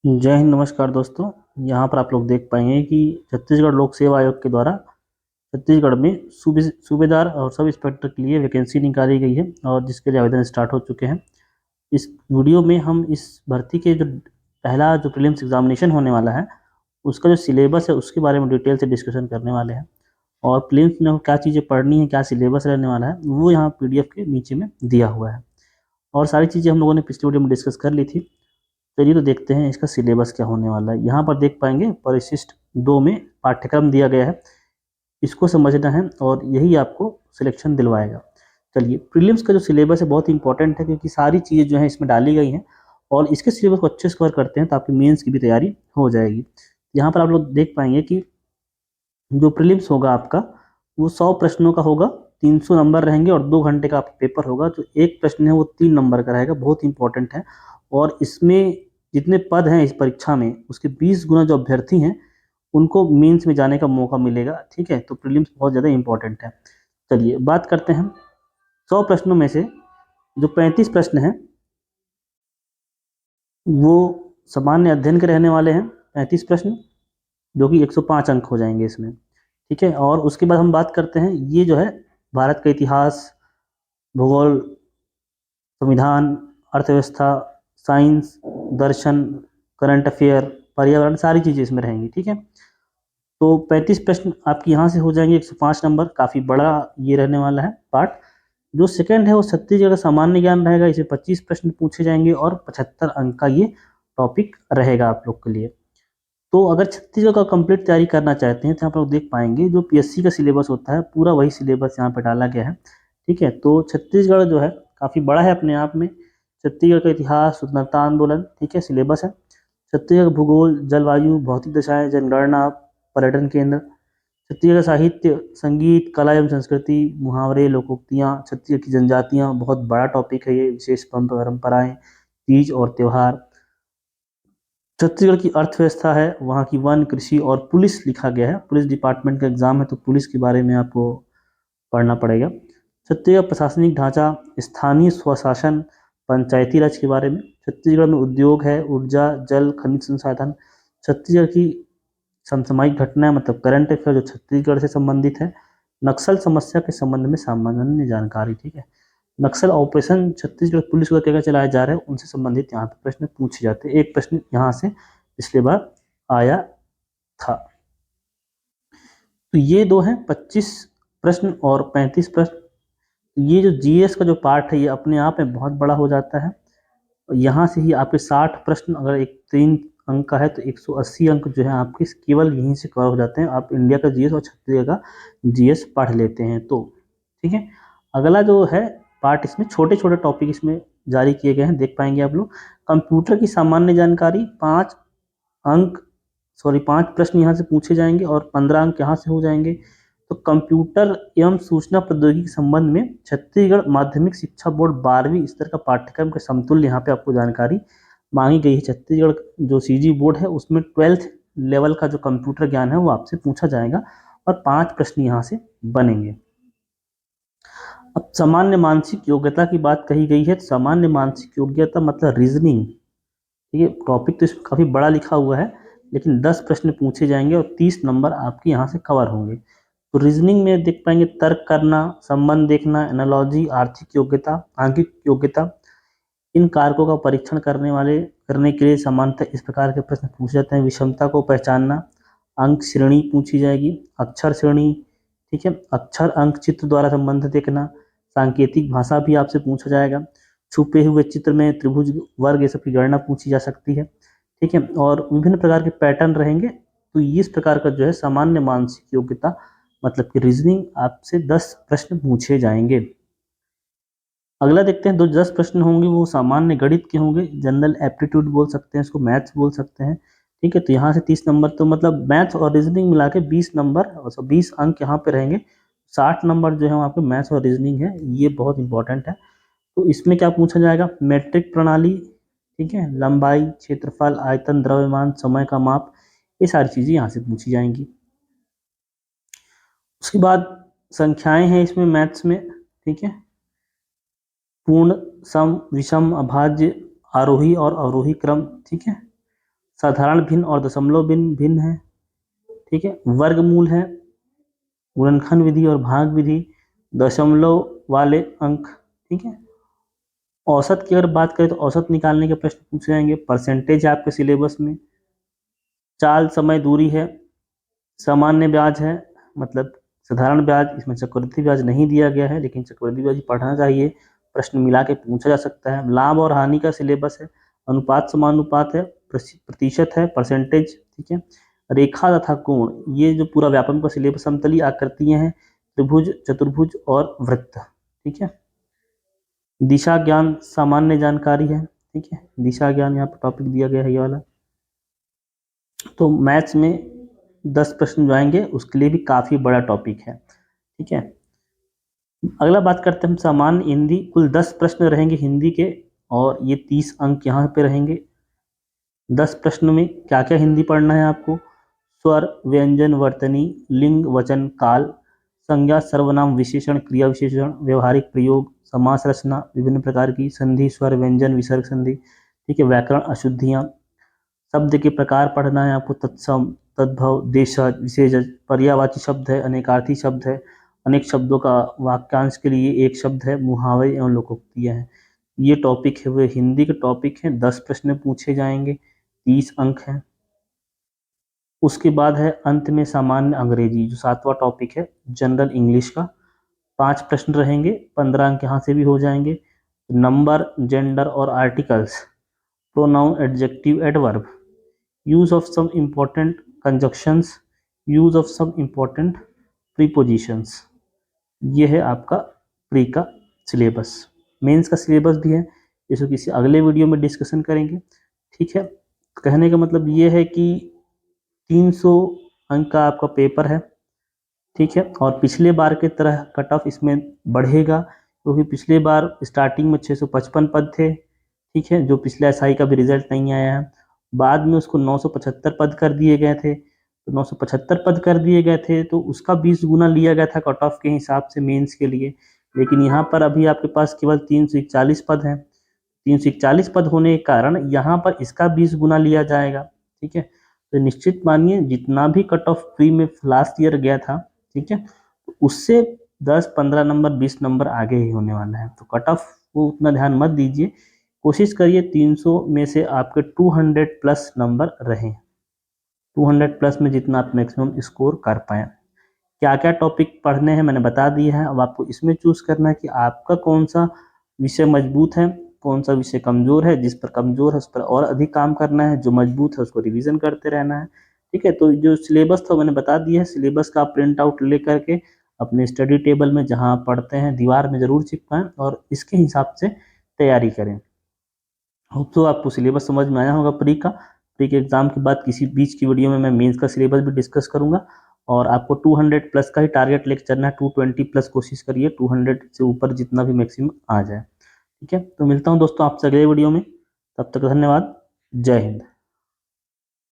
जय हिंद। नमस्कार दोस्तों। यहाँ पर आप लोग देख पाएंगे कि छत्तीसगढ़ लोक सेवा आयोग के द्वारा छत्तीसगढ़ में सूबेदार और सब इंस्पेक्टर के लिए वैकेंसी निकाली गई है और जिसके लिए आवेदन स्टार्ट हो चुके हैं। इस वीडियो में हम इस भर्ती के जो पहला जो प्रीलिम्स एग्जामिनेशन होने वाला है उसका जो सिलेबस है उसके बारे में डिटेल से डिस्कशन करने वाले हैं और प्रीलिम्स में क्या चीज़ें पढ़नी है, क्या सिलेबस रहने वाला है, वो यहाँ पीडीएफ के नीचे में दिया हुआ है। और सारी चीज़ें हम लोगों ने पिछले वीडियो में डिस्कस कर ली थी। चलिए तो देखते हैं इसका सिलेबस क्या होने वाला है। यहाँ पर देख पाएंगे परिशिष्ट 2 में पाठ्यक्रम दिया गया है, इसको समझना है और यही आपको सिलेक्शन दिलवाएगा। चलिए, प्रीलिम्स का जो सिलेबस है बहुत इंपॉर्टेंट है क्योंकि सारी चीज़ें जो है इसमें डाली गई हैं और इसके सिलेबस को अच्छे से कवर करते हैं तो आपकी मेंस की भी तैयारी हो जाएगी। यहाँ पर आप लोग देख पाएंगे कि जो प्रीलिम्स होगा आपका वो 100 प्रश्नों का होगा, 300 नंबर रहेंगे और 2 घंटे का आपका पेपर होगा। जो एक प्रश्न है वो 3 नंबर का रहेगा, बहुत इंपॉर्टेंट है। और इसमें जितने पद हैं इस परीक्षा में उसके 20 गुना जो अभ्यर्थी हैं उनको मेंस में जाने का मौका मिलेगा। ठीक है, तो प्रीलिम्स बहुत ज़्यादा इंपॉर्टेंट है। चलिए बात करते हैं 100 प्रश्नों में से जो 35 प्रश्न हैं वो सामान्य अध्ययन के रहने वाले हैं। 35 प्रश्न जो कि 105 अंक हो जाएंगे इसमें। ठीक है, और उसके बाद हम बात करते हैं ये जो है भारत का इतिहास, भूगोल, संविधान, अर्थव्यवस्था, साइंस, दर्शन, करंट अफेयर, पर्यावरण, सारी चीज़ें इसमें रहेंगी। ठीक है, तो 35 प्रश्न आपके यहाँ से हो जाएंगे। 105 नंबर, काफ़ी बड़ा ये रहने वाला है पार्ट। जो सेकंड है वो छत्तीसगढ़ का सामान्य ज्ञान रहेगा, इसे 25 प्रश्न पूछे जाएंगे और 75 अंक का ये टॉपिक रहेगा आप लोग के लिए। तो अगर छत्तीसगढ़ का कंप्लीट तैयारी करना चाहते हैं तो यहाँ पर आप देख पाएंगे जो पीएससी का सिलेबस होता है पूरा वही सिलेबस यहाँ पर डाला गया है। ठीक है, तो छत्तीसगढ़ जो है काफ़ी बड़ा है अपने आप में। छत्तीसगढ़ का इतिहास, स्वतंत्रता आंदोलन, ठीक है, सिलेबस है। छत्तीसगढ़ का भूगोल, जलवायु, भौतिक दशाएं, जनगणना, पर्यटन केंद्र, छत्तीसगढ़ का साहित्य, संगीत, कला एवं संस्कृति, मुहावरे, लोकोक्तियाँ, छत्तीसगढ़ की जनजातियाँ, बहुत बड़ा टॉपिक है ये, विशेष परंपराएं, तीज और त्योहार। छत्तीसगढ़ की अर्थव्यवस्था है, वहाँ की वन, कृषि और पुलिस लिखा गया है। पुलिस डिपार्टमेंट का एग्जाम है तो पुलिस के बारे में आपको पढ़ना पड़ेगा। छत्तीसगढ़ प्रशासनिक ढांचा, स्थानीय स्वशासन, पंचायती राज के बारे में। छत्तीसगढ़ में उद्योग है, ऊर्जा, जल, खनिज संसाधन। छत्तीसगढ़ की समसामयिक घटनाएं मतलब करंट अफेयर जो छत्तीसगढ़ से संबंधित है। नक्सल समस्या के संबंध में सामान्य जानकारी। ठीक है, नक्सल ऑपरेशन छत्तीसगढ़ पुलिस को क्या क्या चलाए जा रहे हैं उनसे संबंधित यहाँ पे प्रश्न पूछे जाते हैं। एक प्रश्न यहाँ से पिछले बार आया था। तो ये दो हैं 25 प्रश्न और 35 प्रश्न। ये जो जीएस का जो पार्ट है ये अपने आप में बहुत बड़ा हो जाता है। यहाँ से ही आपके 60 प्रश्न, अगर एक 3 अंक का है तो 180 अंक जो है आपके केवल यहीं से कवर हो जाते हैं। आप इंडिया का जीएस और छत्तीसगढ़ का जीएस पढ़ लेते हैं तो। ठीक है, अगला जो है पार्ट, इसमें छोटे छोटे टॉपिक इसमें जारी किए गए हैं, देख पाएंगे आप लोग। कंप्यूटर की सामान्य जानकारी, 5 अंक, सॉरी 5 प्रश्न यहाँ से पूछे जाएंगे और 15 अंक यहाँ से हो जाएंगे। तो कंप्यूटर एवं सूचना प्रौद्योगिकी के संबंध में छत्तीसगढ़ माध्यमिक शिक्षा बोर्ड 12वीं स्तर का पाठ्यक्रम के समतुल्य यहाँ पे आपको जानकारी मांगी गई है। छत्तीसगढ़ जो सीजी बोर्ड है उसमें 12th लेवल का जो कंप्यूटर ज्ञान है वो आपसे पूछा जाएगा और 5 प्रश्न यहाँ से बनेंगे। अब सामान्य मानसिक योग्यता की बात कही गई है। सामान्य मानसिक योग्यता मतलब रीजनिंग। ठीक है, टॉपिक तो इसमें काफ़ी बड़ा लिखा हुआ है लेकिन 10 प्रश्न पूछे जाएंगे और 30 नंबर आपके यहाँ से कवर होंगे। तो रीजनिंग में देख पाएंगे तर्क करना, संबंध देखना, एनालॉजी, आर्थिक योग्यता, आंकिक योग्यता। इन कारकों का परीक्षण करने के लिए सामान्यतः इस प्रकार के प्रश्न पूछे जाते हैं। विषमता को पहचानना, अंक श्रेणी पूछी जाएगी, अक्षर श्रेणी, ठीक है, अक्षर अंक चित्र द्वारा संबंध देखना, सांकेतिक भाषा भी आपसे पूछा जाएगा, छुपे हुए चित्र में त्रिभुज, वर्ग, ये सब की गणना पूछी जा सकती है। ठीक है, और विभिन्न प्रकार के पैटर्न रहेंगे। तो इस प्रकार का जो है सामान्य मानसिक योग्यता मतलब कि रीजनिंग आपसे 10 प्रश्न पूछे जाएंगे। अगला देखते हैं, 10 प्रश्न होंगे वो सामान्य गणित के होंगे, जनरल एप्टीट्यूड बोल सकते हैं इसको, मैथ्स बोल सकते हैं। ठीक है, तो यहाँ से 30 नंबर, तो मतलब मैथ्स और रीजनिंग मिला के 20 नंबर और 20 अंक यहाँ पे रहेंगे। 60 नंबर जो है आपके मैथ्स और रीजनिंग है, ये बहुत इंपॉर्टेंट है। तो इसमें क्या पूछा जाएगा, मैट्रिक प्रणाली, ठीक है, लंबाई, क्षेत्रफल, आयतन, द्रव्यमान, समय का माप, ये सारी चीज़ें यहाँ से पूछी जाएंगी। उसके बाद संख्याएं हैं इसमें मैथ्स में। ठीक है, पूर्ण, सम, विषम, अभाज्य, आरोही और अवरोही क्रम। ठीक है, साधारण भिन्न और दशमलव भिन्न भिन्न है, ठीक है। वर्गमूल है, गुणनखंड विधि और भाग विधि, दशमलव वाले अंक, ठीक है। औसत की अगर बात करें तो औसत निकालने के प्रश्न पूछे जाएंगे, परसेंटेज है आपके सिलेबस में, चाल समय दूरी है, सामान्य ब्याज है, मतलब साधारण ब्याज, इसमें चक्रवृद्धि ब्याज नहीं दिया गया है लेकिन चक्रवृद्धि ब्याज पढ़ना चाहिए, प्रश्न मिला के पूछा जा सकता है। लाभ और हानि का सिलेबस है, अनुपात समानुपात है, प्रतिशत है, परसेंटेज, ठीक है। रेखा तथा कोण, ये जो पूरा व्यापम का सिलेबस, समतली आकृतियां हैं, त्रिभुज, चतुर्भुज और वृत्त, ठीक है। दिशा ज्ञान सामान्य जानकारी है, ठीक है। दिशा ज्ञान यहाँ पर टॉपिक दिया गया है ये वाला। तो मैथ्स में 10 प्रश्न जो आएंगे उसके लिए भी काफी बड़ा टॉपिक है, ठीक है। अगला बात करते हैं हम सामान्य हिंदी, कुल 10 प्रश्न रहेंगे हिंदी के और ये 30 अंक यहाँ पे रहेंगे। 10 प्रश्न में क्या क्या हिंदी पढ़ना है आपको, स्वर, व्यंजन, वर्तनी, लिंग, वचन, काल, संज्ञा, सर्वनाम, विशेषण, क्रिया विशेषण, व्यवहारिक प्रयोग, समास रचना, विभिन्न प्रकार की संधि, स्वर, व्यंजन, विसर्ग संधि, ठीक है। व्याकरण, अशुद्धियां, शब्द के प्रकार पढ़ना है आपको, तत्सम, तद्भव, देशज, विशेषज, पर्यायवाची शब्द है, अनेकार्थी शब्द है, अनेक शब्दों का वाक्यांश के लिए एक शब्द है, मुहावरे एवं लोकोक्तियां हैं। ये टॉपिक है वो हिंदी के टॉपिक हैं, 10 प्रश्न पूछे जाएंगे, 30 अंक हैं। उसके बाद है अंत में सामान्य अंग्रेजी, जो 7वां टॉपिक है, जनरल इंग्लिश का, 5 प्रश्न रहेंगे, 15 अंक यहाँ से भी हो जाएंगे। नंबर, जेंडर और articles, pronoun, adjective, adverb, use of some important conjunctions, use of some important prepositions, ये है आपका प्री का सिलेबस। मेंस का सिलेबस भी है, इसको किसी अगले वीडियो में डिस्कशन करेंगे, ठीक है। कहने का मतलब ये है कि 300 अंक का आपका पेपर है, ठीक है। और पिछले बार के तरह कट ऑफ इसमें बढ़ेगा, क्योंकि पिछले बार स्टार्टिंग में 655 पद थे, ठीक है, जो पिछले एसआई का भी रिजल्ट नहीं आया है। बाद में उसको 975 पद कर दिए गए थे, तो 975 पद कर दिए गए थे तो उसका 20 गुना लिया गया था कट ऑफ के हिसाब से मेंस के लिए। लेकिन यहाँ पर अभी आपके पास केवल 341 पद हैं, 341 पद होने के कारण यहाँ पर इसका 20 गुना लिया जाएगा, ठीक है। तो निश्चित मानिए जितना भी कट ऑफ प्री में लास्ट ईयर गया था, ठीक है, तो उससे 10-15 नंबर 20 नंबर आगे ही होने वाला है। तो कट ऑफ को उतना ध्यान मत दीजिए, कोशिश करिए 300 में से आपके 200 प्लस नंबर रहें, 200 प्लस में जितना आप मैक्सिमम स्कोर कर पाएँ। क्या क्या टॉपिक पढ़ने हैं मैंने बता दिया है, अब आपको इसमें चूज करना है कि आपका कौन सा विषय मजबूत है, कौन सा विषय कमजोर है। जिस पर कमजोर है उस पर और अधिक काम करना है, जो मजबूत है उसको रिवीजन करते रहना है, ठीक है। तो जो सिलेबस था मैंने बता दिया है, सिलेबस का प्रिंट आउट ले करके अपने स्टडी टेबल में जहाँ पढ़ते हैं दीवार में जरूर चिपकाएं और इसके हिसाब से तैयारी करें। होप तो आपको सिलेबस समझ में आया होगा प्री का। प्री के एग्जाम के बाद किसी बीच की वीडियो में मैं मेंस का सिलेबस भी डिस्कस करूंगा और आपको 200 प्लस का ही टारगेट लेकर चलना है, 220 प्लस कोशिश करिए, 200 से ऊपर जितना भी मैक्सिमम आ जाए, ठीक है। तो मिलता हूं दोस्तों आपसे अगले वीडियो में, तब तक धन्यवाद, जय हिंद।